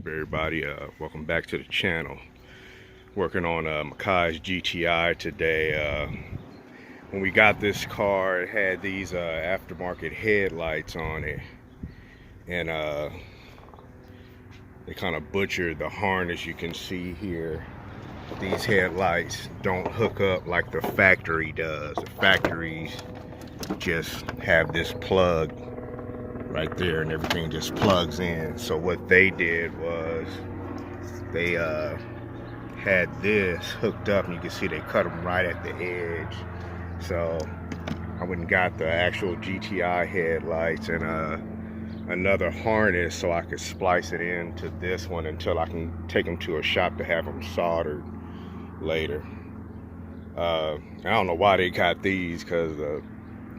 everybody? Welcome back to the channel. Working on Makhi's GTI today. When we got this car, it had these aftermarket headlights on it, and they kind of butchered the harness. You can see here these headlights don't hook up like the factory does. The factories just have this plug right there and everything just plugs in. So what they did was they had this hooked up, and you can see they cut them right at the edge. So I went and got the actual GTI headlights and another harness so I could splice it into this one until I can take them to a shop to have them soldered later. I don't know why they got these, because the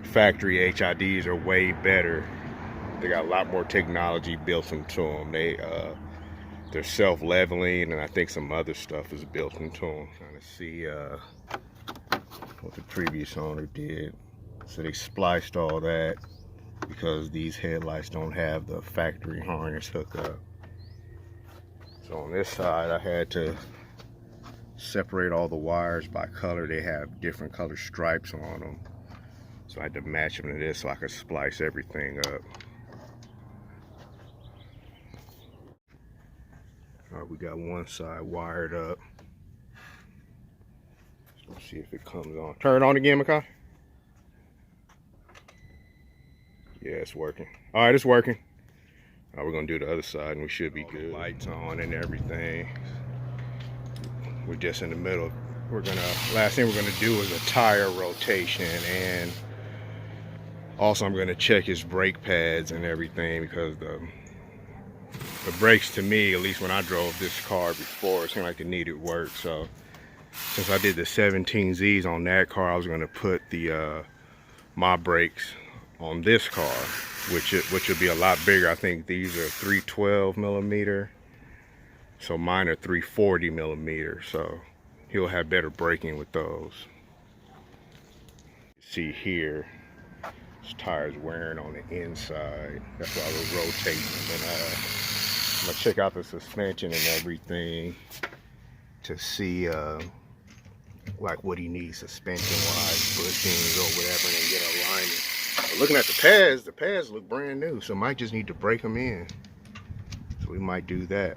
factory HIDs are way better. They got a lot more technology built into them. They're self-leveling, and I think some other stuff is built into them. Trying to see what the previous owner did. So they spliced all that because these headlights don't have the factory harness hookup. So on this side, I had to separate all the wires by color. They have different color stripes on them. So I had to match them to this so I could splice everything up. All right, we got one side wired up. Let's see if it comes on. Turn it on again, Makhi. Yeah, it's working. All right, it's working. All right, we're gonna do the other side and we should be good. Lights on and everything. We're just in the middle. Last thing we're gonna do is a tire rotation, and also I'm gonna check his brake pads and everything, because the brakes, to me, at least when I drove this car before, it seemed like it needed work. So since I did the 17Zs on that car, I was going to put the my brakes on this car, which would be a lot bigger. I think these are 312 millimeter, so mine are 340 millimeter. So he'll have better braking with those. See here, this tire's wearing on the inside. That's why I was rotating them. And I'm gonna check out the suspension and everything to see like what he needs suspension wise, bushings or whatever, and then get alignment. But looking at the pads look brand new, so might just need to break them in. So we might do that.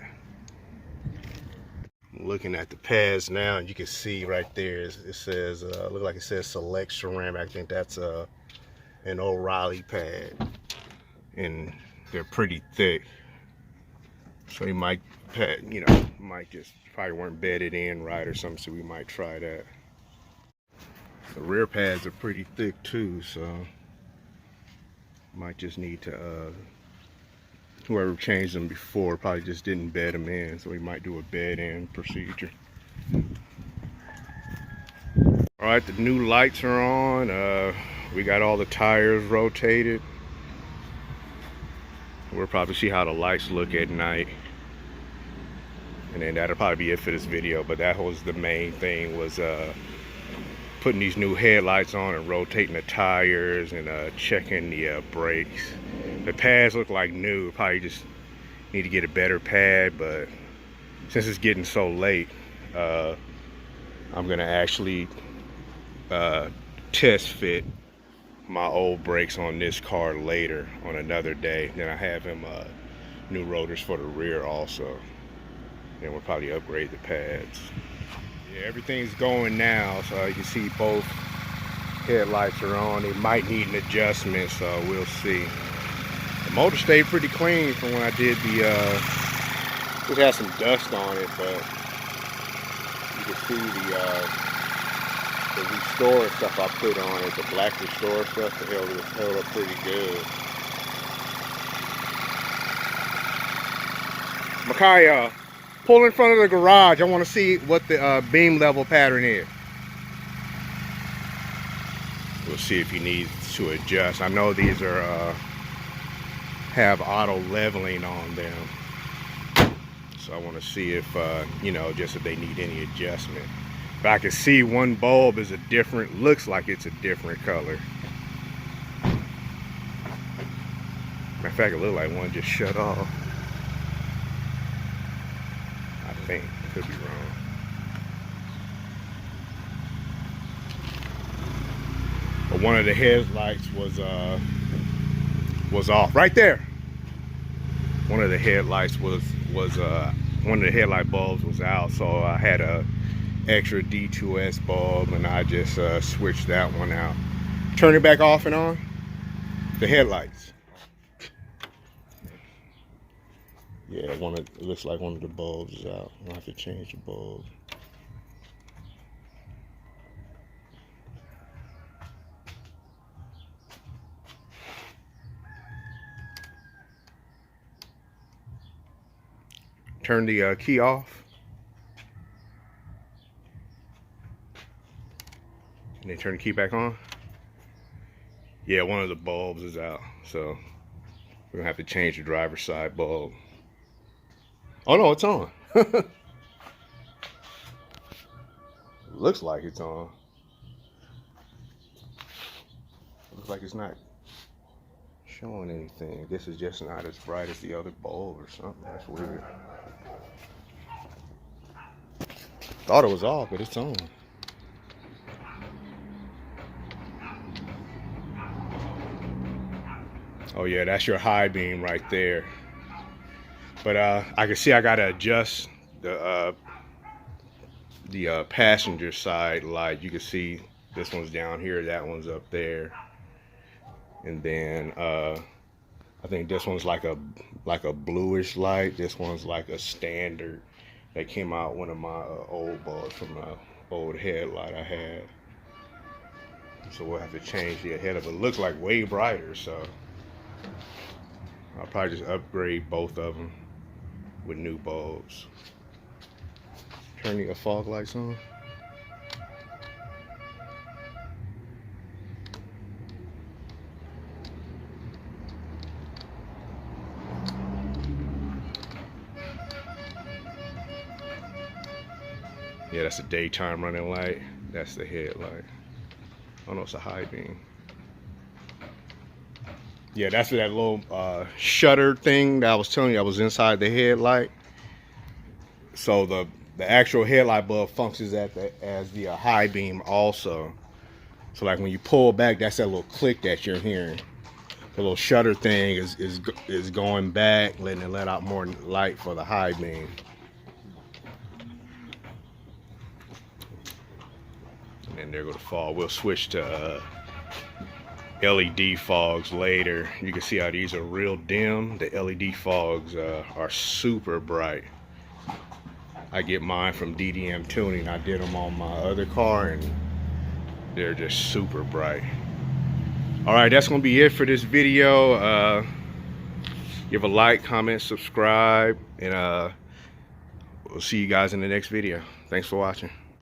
I'm looking at the pads now, and you can see right there it says look like it says Select Ceramic. I think that's an O'Reilly pad, and they're pretty thick. So he might, probably weren't bedded in right or something, so we might try that. The rear pads are pretty thick too, so might just need to, whoever changed them before probably just didn't bed them in, so we might do a bed in procedure. All right, the new lights are on. We got all the tires rotated. We'll probably see how the lights look at night, and then that'll probably be it for this video. But that was the main thing, was putting these new headlights on and rotating the tires and checking the brakes. The pads look like new. Probably just need to get a better pad, but since it's getting so late, I'm gonna actually test fit my old brakes on this car later on another day. Then I have him new rotors for the rear also. Then we'll probably upgrade the pads. Yeah, everything's going now, so you can see both headlights are on. They might need an adjustment, so we'll see. The motor stayed pretty clean from when I did the just had some dust on it, but you can see the restore stuff I put on it, the black restore stuff, held up pretty good. Makhi, pull in front of the garage. I want to see what the beam level pattern is. We'll see if he needs to adjust. I know these are have auto leveling on them, so I want to see if just if they need any adjustment. But I can see one bulb is looks like it's a different color. Matter of fact, it looked like one just shut off. I think, could be wrong. But one of the headlights was off. Right there. One of the headlights was one of the headlight bulbs was out, so I had a extra D2S bulb, and I just switched that one out. Turn it back off and on. The headlights. Yeah, it looks like one of the bulbs is out. I'll have to change the bulb. Turn the key off. And then turn the key back on. Yeah, one of the bulbs is out, so we're gonna have to change the driver's side bulb. Oh no, it's on. Looks like it's on. Looks like it's not showing anything. This is just not as bright as the other bulb or something. That's weird. Thought it was off, but it's on. Oh yeah, that's your high beam right there. But I can see I gotta adjust the passenger side light. You can see this one's down here, that one's up there, and then I think this one's like a bluish light. This one's like a standard that came out one of my old bulbs from the old headlight I had. So we'll have to change the head of it. It looks like way brighter, so I'll probably just upgrade both of them with new bulbs. Turning the fog lights on. Yeah, that's a daytime running light. That's the headlight. Oh no, it's a high beam. Yeah, that's that little shutter thing that I was telling you I was inside the headlight. So the actual headlight bulb functions as the high beam also. So like when you pull back, that's that little click that you're hearing. The little shutter thing is going back, letting it let out more light for the high beam. And then there go the fog. We'll switch to LED fogs later. You can see how these are real dim. The LED fogs are super bright. I get mine from DDM Tuning. I did them on my other car and they're just super bright. All right, that's gonna be it for this video. Give a like, comment, subscribe, and we'll see you guys in the next video. Thanks for watching.